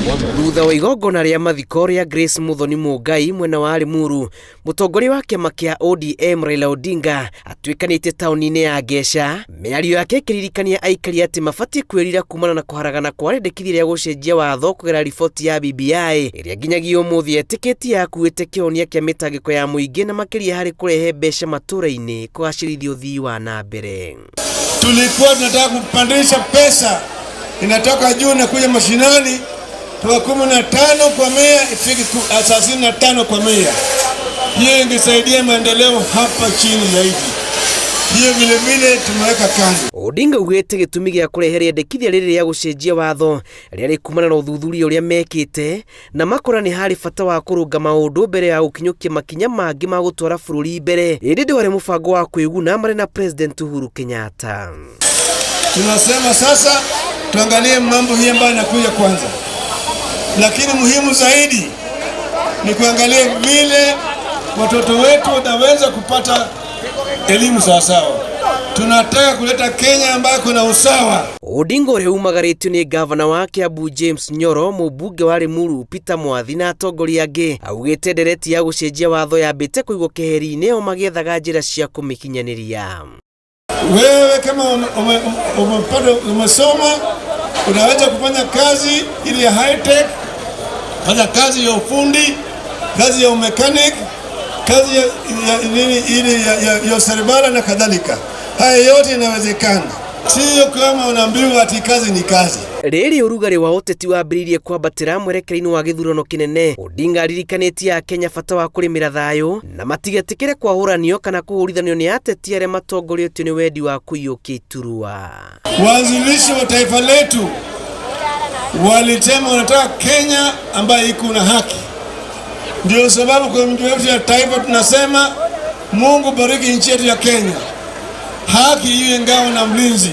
Thutha wa igongona rĩa mathiko rĩa Grace Muthoni Mungai mwena wa Limuru, mũtongoria wa kĩama kĩa ODM Raila Odinga atuĩkanĩte taũni-inĩ ya Ngecha, mĩario yake ĩkĩririkania aikari atĩ mabatiĩ kwĩrira kumana na kũharagana kwa rĩendekithia rĩa gũcenjia watho kũgerera riboti ya BBI ĩrĩa nginyagia ũmũthĩ etĩkĩtie yakuĩte kĩhonia kĩa mĩtangĩko ya mũingĩ na makĩria harĩ kũrehe mbeca matũũra-inĩ kũgacĩrithia ũthii wa na mbere. Tulikuwa tunataka kupandisha pesa inatoka juu na kuja mashinani toka 15 kwa mia ifike 35 kwa mia. Hiyo ingesaidia maendeleo hapa chini zaidi. Hiyo vile vile tumeweka kando. Odinga ugĩte gĩtũmi gĩa kũrehe rĩendekithia rĩrĩ rĩa gũcenjia watho rĩarĩ kumana na ũthuthuria ũrĩa mekĩte na makora nĩ harĩ bata wa kũrũnga maũndũ mbere ya gũkinyũkia makinya mangĩ ma gũtwara bũrũri mbere. Ĩndĩ ndĩ warĩ mũbango wa kwĩguna marĩ na President Uhuru Kenyatta. Tunasema sasa tuangalie mambo hii ambayo inakuja kwanza. Lakini muhimu zaidi ni kuangalia vile watoto wetu wataweza kupata elimu sawasawa. Tunataka kuleta Kenya ambayo kuna usawa. Odinga ũrĩa umagarĩtio nĩ gavana wa Kiambu James Nyoro, mũmbunge wa Limuru Peter Mwathi na atongoria angĩ augĩte ndereti ya gũcenjia watho yambĩte kũigwo keheri-inĩ o magĩethaga njĩra cia kũmĩkinyanĩria. Wewe kama umesoma unaweza kufanya kazi ile ya high tech, fanya kazi ya ufundi, kazi ya umekanik, kazi ya seremala na kadhalika. Haya yote inawezekana. Sio kama unaambiwa ati kazi ni kazi. Rĩrĩ ũrugarĩ wa ũteti wambĩrĩirie kwambatĩra mwerekera-inĩ wa gĩthurano kĩnene, Odinga aririkanitie Kenya bata wa kũrĩmĩra thayũ na matigetĩkĩre kwahũranio kana kũhũrithanio nĩ ateti arĩa matongorĩtio nĩ wendi wa kũiyũkia iturua. Waanzilishi wa taifa letu walisema wanataka Kenya ambayo iko na haki. Ndio sababu kwa mji wetu ya taifa tunasema Mungu bariki nchi yetu ya Kenya. Haki iwe ngao na mlinzi.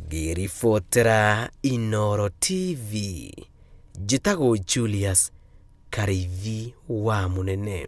Ngĩribotera Inooro TV, njĩtagwo Julius Karĩithi wa Mũnene.